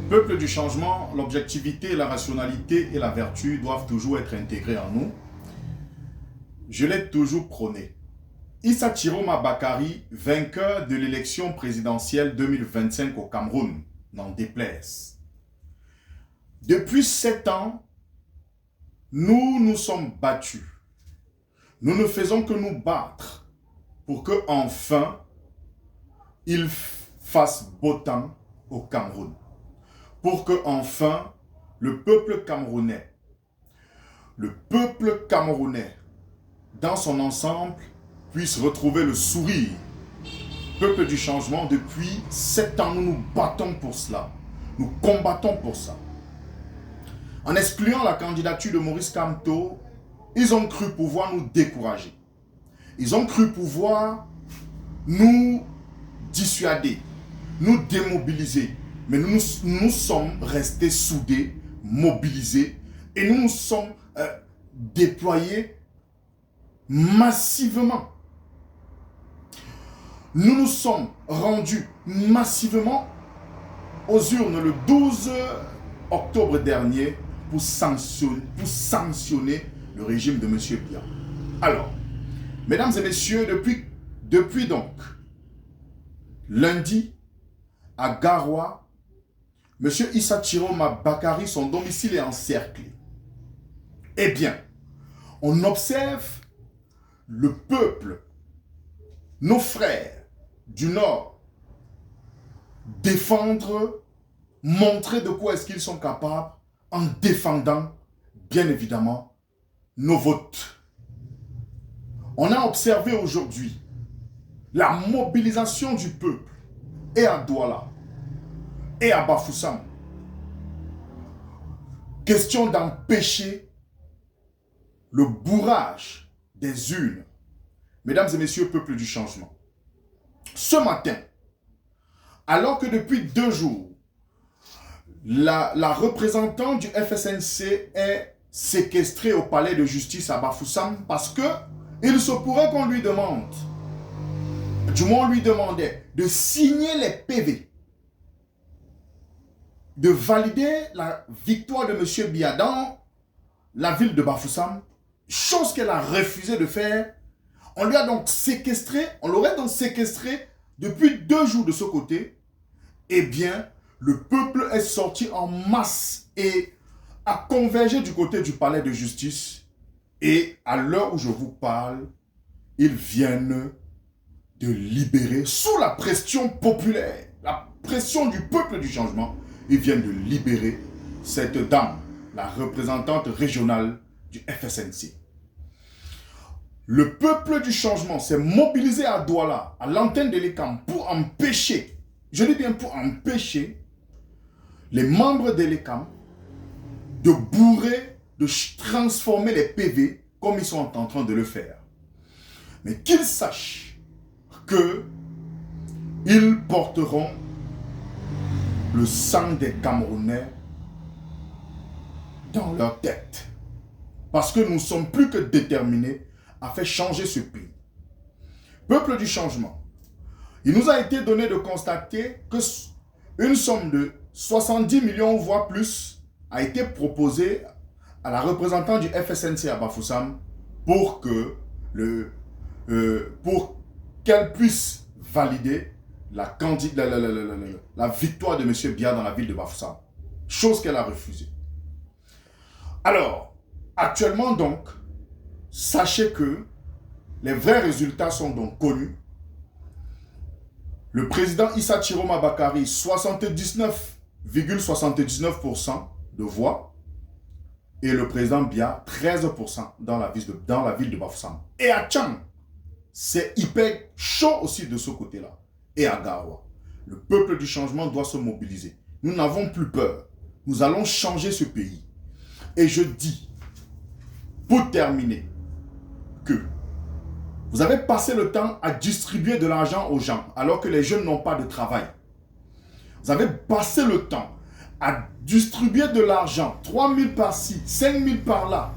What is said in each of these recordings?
Peuple du changement, l'objectivité, la rationalité et la vertu doivent toujours être intégrées en nous. Je l'ai toujours prôné. Issa Chiroma Bakari, vainqueur de l'élection présidentielle 2025 au Cameroun, n'en déplaise. Depuis 7 ans, nous nous sommes battus. Nous ne faisons que nous battre pour que enfin il fasse beau temps au Cameroun. Pour que enfin le peuple camerounais dans son ensemble puisse retrouver le sourire. Peuple du changement, depuis 7 ans, nous nous battons pour cela. Nous combattons pour ça. En excluant la candidature de Maurice Kamto, ils ont cru pouvoir nous décourager. Ils ont cru pouvoir nous dissuader, nous démobiliser. Mais nous sommes restés soudés, mobilisés, et nous nous sommes déployés massivement. Nous nous sommes rendus massivement aux urnes le 12 octobre dernier pour sanctionner le régime de M. Biya. Alors, mesdames et messieurs, depuis donc lundi à Garoua, M. Issa Chiroma Bakari, son domicile est encerclé. Eh bien, on observe le peuple, nos frères du Nord, défendre, montrer de quoi est-ce qu'ils sont capables en défendant, bien évidemment, nos votes. On a observé aujourd'hui la mobilisation du peuple et à Douala et à Bafoussam. Question d'empêcher le bourrage des urnes. Mesdames et messieurs, peuple du changement. Ce matin, alors que depuis 2 jours, la représentante du FSNC est séquestrée au palais de justice à Bafoussam parce que il se pourrait qu'on lui demande, du moins on lui demandait de signer les PV, de valider la victoire de M. Biya dans la ville de Bafoussam, chose qu'elle a refusé de faire. On lui a donc séquestré, on l'aurait donc séquestré depuis 2 jours de ce côté. Eh bien, le peuple est sorti en masse et a convergé du côté du palais de justice. Et à l'heure où je vous parle, ils viennent de libérer, sous la pression populaire, la pression du peuple du changement, ils viennent de libérer cette dame, la représentante régionale du FSNC. Le peuple du changement s'est mobilisé à Douala, à l'antenne de l'ECAM, pour empêcher, je dis bien pour empêcher, les membres de l'ECAM de bourrer, de transformer les PV comme ils sont en train de le faire. Mais qu'ils sachent qu'ils porteront le sang des Camerounais dans leur tête. Parce que nous sommes plus que déterminés à faire changer ce pays. Peuple du changement, il nous a été donné de constater qu'une somme de 70 millions, voire plus, a été proposée à la représentante du FSNC à Bafoussam pour qu'elle puisse valider la victoire de M. Biya dans la ville de Bafoussam. Chose qu'elle a refusée. Alors, actuellement donc, sachez que les vrais résultats sont donc connus. Le président Issa Chiroma Bakari, 79,79% de voix. Et le président Biya, 13% dans la ville de Bafoussam. Et à Tchang, c'est hyper chaud aussi de ce côté-là. Et à Garoua, le peuple du changement doit se mobiliser. Nous n'avons plus peur. Nous allons changer ce pays. Et je dis, pour terminer, que vous avez passé le temps à distribuer de l'argent aux gens alors que les jeunes n'ont pas de travail. Vous avez passé le temps à distribuer de l'argent, 3 000 par-ci, 5 000 par-là.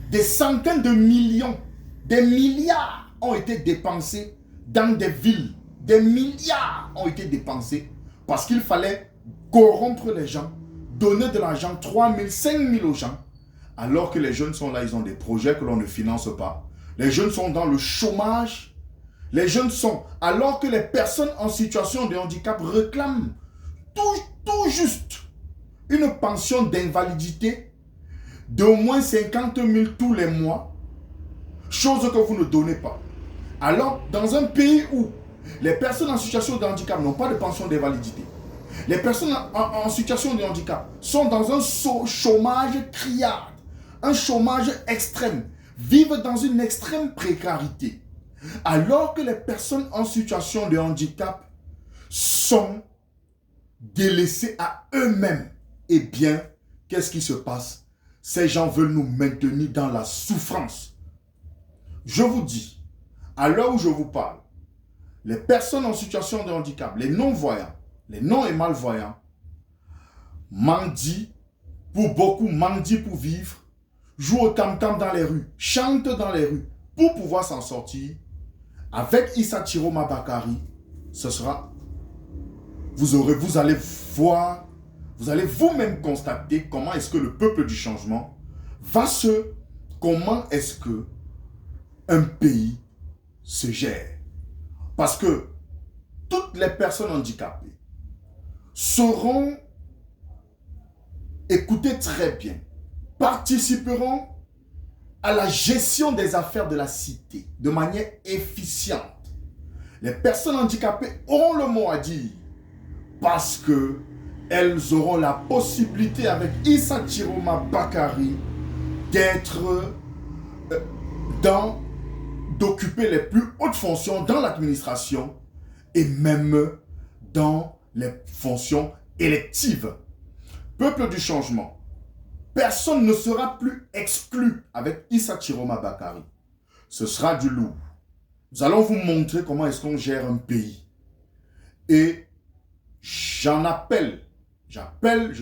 Des centaines de millions, des milliards ont été dépensés dans des villes. Des milliards ont été dépensés parce qu'il fallait corrompre les gens, donner de l'argent, 3 000, 5 000 aux gens, alors que les jeunes sont là, ils ont des projets que l'on ne finance pas. Les jeunes sont dans le chômage. Les jeunes sont, alors que les personnes en situation de handicap réclament tout juste une pension d'invalidité d'au moins 50 000 tous les mois, chose que vous ne donnez pas. Alors, dans un pays où les personnes en situation de handicap n'ont pas de pension d'invalidité, les personnes en situation de handicap sont dans un chômage criard, un chômage extrême, vivent dans une extrême précarité, alors que les personnes en situation de handicap sont délaissées à eux-mêmes. Eh bien, qu'est-ce qui se passe? Ces gens veulent nous maintenir dans la souffrance. Je vous dis, à l'heure où je vous parle, les personnes en situation de handicap, les non-voyants, les non- et malvoyants, mendient pour beaucoup, mendient pour vivre, jouent au tam-tam dans les rues, chantent dans les rues pour pouvoir s'en sortir. Avec Issa Chiroma Bakari, ce sera, vous allez voir, vous allez vous-même constater comment est-ce que le peuple du changement comment est-ce que un pays se gère. Parce que toutes les personnes handicapées seront écoutées très bien, participeront à la gestion des affaires de la cité de manière efficiente. Les personnes handicapées auront le mot à dire parce que elles auront la possibilité avec Issa Chiroma Bakari d'occuper les plus hautes fonctions dans l'administration et même dans les fonctions électives. Peuple du changement, personne ne sera plus exclu avec Issa Chiroma Bakari. Ce sera du lourd. Nous allons vous montrer comment est-ce qu'on gère un pays. Et je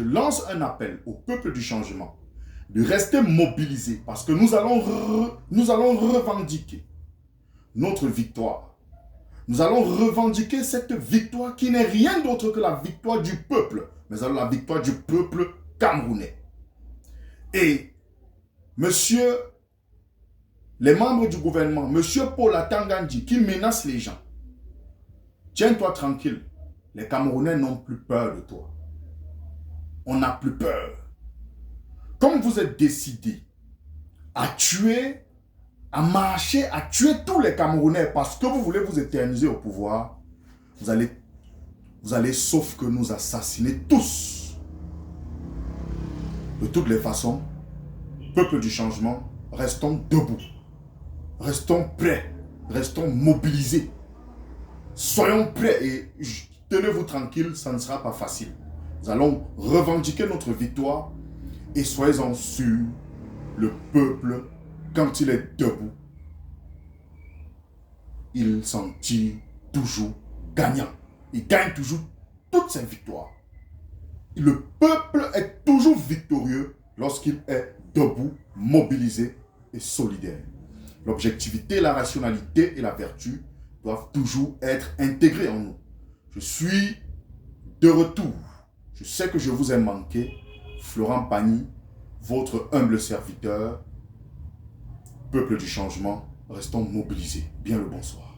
lance un appel au peuple du changement de rester mobilisé parce que nous allons revendiquer notre victoire. Nous allons revendiquer cette victoire qui n'est rien d'autre que la victoire du peuple, mais la victoire du peuple camerounais. Et les membres du gouvernement, monsieur Paul Atangandi, qui menace les gens, tiens-toi tranquille, les Camerounais n'ont plus peur de toi. On n'a plus peur. Comme vous êtes décidé à tuer, à marcher, à tuer tous les Camerounais parce que vous voulez vous éterniser au pouvoir, vous allez sauf que nous assassiner tous. De toutes les façons, peuple du changement, restons debout. Restons prêts. Restons mobilisés. Soyons prêts et tenez-vous tranquille, ça ne sera pas facile. Nous allons revendiquer notre victoire et soyez-en sûrs, le peuple, quand il est debout, il s'en tire toujours gagnant. Il gagne toujours toutes ses victoires. Le peuple est toujours victorieux lorsqu'il est debout, mobilisé et solidaire. L'objectivité, la rationalité et la vertu doivent toujours être intégrées en nous. Je suis de retour. Je sais que je vous ai manqué. Florent Pagny, votre humble serviteur. Peuple du changement, restons mobilisés. Bien le bonsoir.